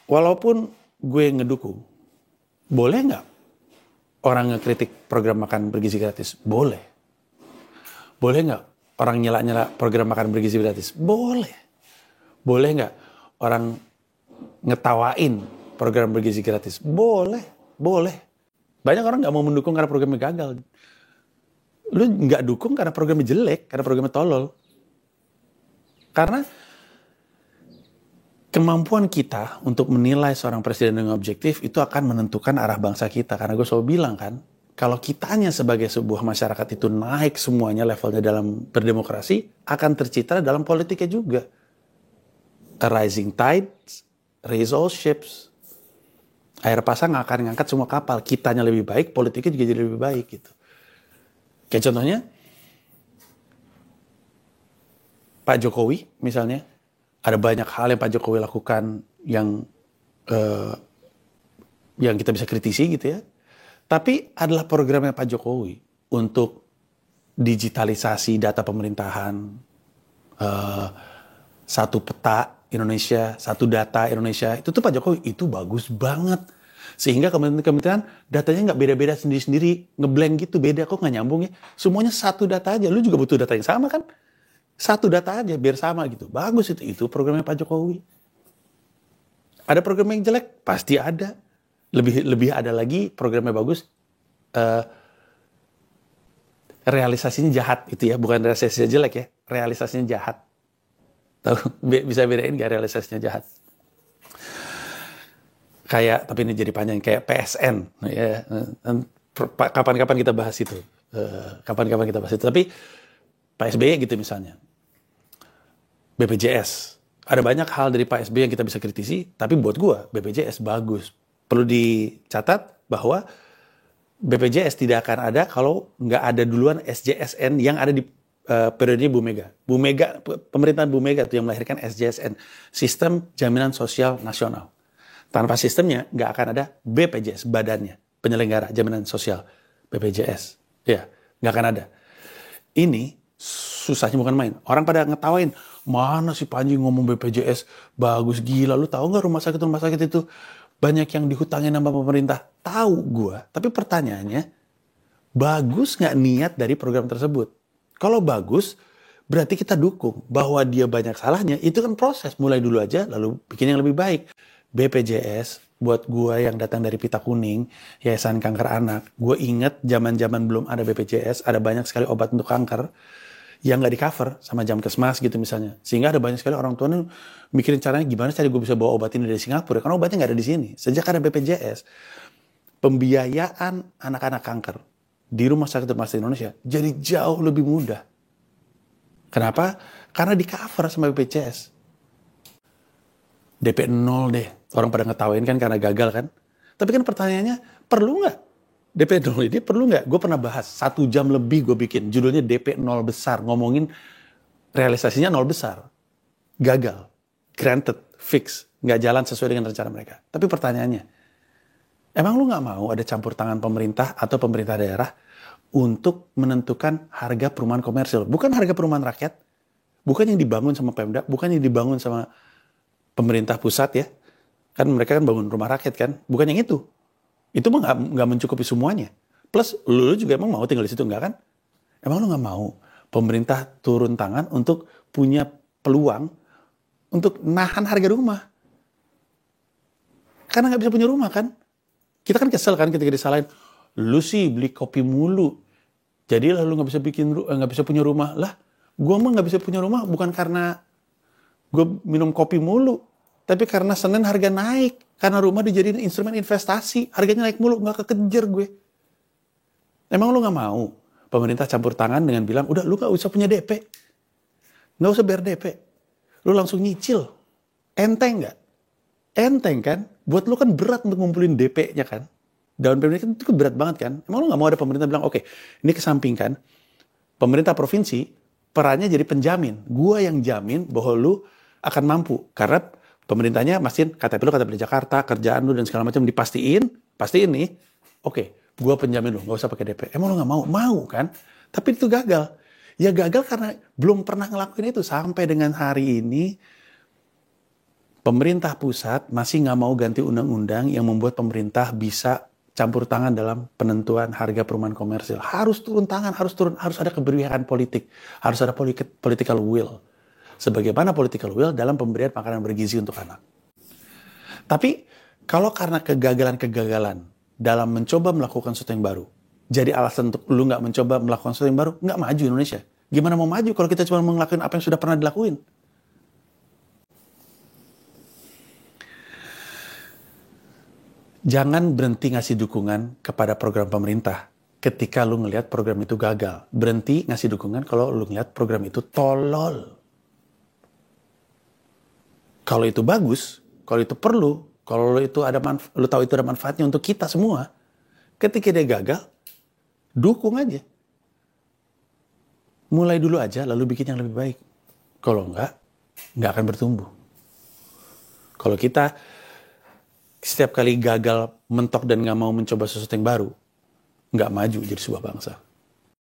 walaupun gue ngedukung, boleh nggak orang ngekritik program makan bergizi gratis? Boleh. Boleh nggak orang nyela-nyela program makan bergizi gratis? Boleh. Boleh nggak orang ngetawain program bergizi gratis? Boleh. Boleh. Banyak orang nggak mau mendukung karena programnya gagal. Lu nggak dukung karena programnya jelek, karena programnya tolol. Karena kemampuan kita untuk menilai seorang presiden dengan objektif itu akan menentukan arah bangsa kita. Karena gue selalu bilang kan, kalau kitanya sebagai sebuah masyarakat itu naik semuanya levelnya dalam berdemokrasi, akan tercitra dalam politiknya juga. A rising tide raise all ships. Air pasang akan ngangkat semua kapal. Kitanya lebih baik, politiknya juga jadi lebih baik gitu. Kayak contohnya, Pak Jokowi misalnya, ada banyak hal yang Pak Jokowi lakukan yang kita bisa kritisi gitu ya. Tapi adalah programnya Pak Jokowi untuk digitalisasi data pemerintahan, satu peta Indonesia, satu data Indonesia, itu tuh Pak Jokowi, itu bagus banget. Sehingga kementerian datanya nggak beda-beda sendiri-sendiri, ngeblank gitu, beda kok nggak nyambung ya. Semuanya satu data aja, lu juga butuh data yang sama kan? Satu data aja biar sama gitu. Bagus itu programnya Pak Jokowi. Ada program yang jelek? Pasti ada. Lebih ada lagi programnya bagus, realisasinya jahat itu ya, bukan realisasinya jelek ya, realisasinya jahat. Tahu bisa bedain nggak realisasinya jahat? Kayak, tapi ini jadi panjang, kayak PSN ya. Kapan-kapan kita bahas itu. Tapi Pak SBY gitu misalnya. BPJS. Ada banyak hal dari Pak SBY yang kita bisa kritisi, tapi buat gua BPJS bagus. Perlu dicatat bahwa BPJS tidak akan ada kalau nggak ada duluan SJSN yang ada di periode Bu Mega. Pemerintahan Bu Mega itu yang melahirkan SJSN, Sistem Jaminan Sosial Nasional. Tanpa sistemnya nggak akan ada BPJS, badannya, penyelenggara jaminan sosial BPJS. Ya, nggak akan ada. Ini susahnya bukan main. Orang pada ngetawain, mana si Panji ngomong BPJS bagus gila. Lu tahu nggak rumah sakit itu banyak yang dihutangin sama pemerintah? Tahu gua. Tapi pertanyaannya, bagus nggak niat dari program tersebut? Kalau bagus, berarti kita dukung. Bahwa dia banyak salahnya, itu kan proses. Mulai dulu aja, lalu bikin yang lebih baik. BPJS, buat gue yang datang dari Pita Kuning, Yayasan Kanker Anak, gue inget zaman-zaman belum ada BPJS, ada banyak sekali obat untuk kanker yang nggak di cover sama Jamkesmas gitu misalnya. Sehingga ada banyak sekali orang tua nih mikirin caranya gimana cara gue bisa bawa obat ini dari Singapura, karena obatnya nggak ada di sini. Sejak ada BPJS, pembiayaan anak-anak kanker di rumah sakit Indonesia jadi jauh lebih mudah. Kenapa? Karena di cover sama BPJS. DP 0 deh. Orang pada ngetawain kan karena gagal kan. Tapi kan pertanyaannya, perlu nggak? DP 0 ini perlu nggak? Gue pernah bahas, 1 jam lebih gue bikin. Judulnya DP 0 besar. Ngomongin realisasinya 0 besar. Gagal. Granted. Fix. Nggak jalan sesuai dengan rencana mereka. Tapi pertanyaannya, emang lu nggak mau ada campur tangan pemerintah atau pemerintah daerah untuk menentukan harga perumahan komersil? Bukan harga perumahan rakyat. Bukan yang dibangun sama Pemda. Bukan yang dibangun sama pemerintah pusat ya. Kan mereka kan bangun rumah rakyat kan. Bukan yang itu. Itu mah nggak mencukupi semuanya. Plus lu juga emang mau tinggal di situ nggak kan? Emang lu nggak mau pemerintah turun tangan untuk punya peluang untuk nahan harga rumah? Karena nggak bisa punya rumah kan? Kita kan kesel kan ketika disalahin. Lu sih beli kopi mulu. Jadi lah lu nggak bisa punya rumah. Lah, gua mah nggak bisa punya rumah bukan karena gue minum kopi mulu, tapi karena Senin harga naik, karena rumah dijadiin instrumen investasi, harganya naik mulu, nggak kekejar gue. Emang lu nggak mau pemerintah campur tangan dengan bilang, udah lu nggak usah punya DP, nggak usah bayar DP, lu langsung nyicil, enteng nggak? Enteng kan? Buat lu kan berat untuk ngumpulin DP-nya kan? Down payment kan itu berat banget kan? Emang lu nggak mau ada pemerintah bilang, oke, ini kesampingkan, pemerintah provinsi perannya jadi penjamin, gua yang jamin bahwa lu akan mampu, karena pemerintahnya mastiin KTP lu KTP di Jakarta, kerjaan lu dan segala macam pastiin nih, oke, gua penjamin lu, nggak usah pakai DP. Emang lu nggak mau? Mau kan? Tapi itu gagal. Ya gagal karena belum pernah ngelakuin itu sampai dengan hari ini. Pemerintah pusat masih nggak mau ganti undang-undang yang membuat pemerintah bisa campur tangan dalam penentuan harga perumahan komersil. Harus turun tangan, harus ada keberpihakan politik, harus ada political will. Sebagaimana political will dalam pemberian makanan bergizi untuk anak. Tapi kalau karena kegagalan-kegagalan dalam mencoba melakukan sesuatu yang baru, jadi alasan untuk lu nggak mencoba melakukan sesuatu yang baru, nggak maju Indonesia. Gimana mau maju kalau kita cuma ngelakuin apa yang sudah pernah dilakuin? Jangan berhenti ngasih dukungan kepada program pemerintah ketika lu ngelihat program itu gagal. Berhenti ngasih dukungan kalau lu ngelihat program itu tolol. Kalau itu bagus, kalau itu perlu, kalau lu tahu itu ada manfaatnya untuk kita semua, ketika dia gagal, dukung aja. Mulai dulu aja, lalu bikin yang lebih baik. Kalau enggak akan bertumbuh. Kalau kita setiap kali gagal mentok dan nggak mau mencoba sesuatu yang baru, nggak maju jadi sebuah bangsa.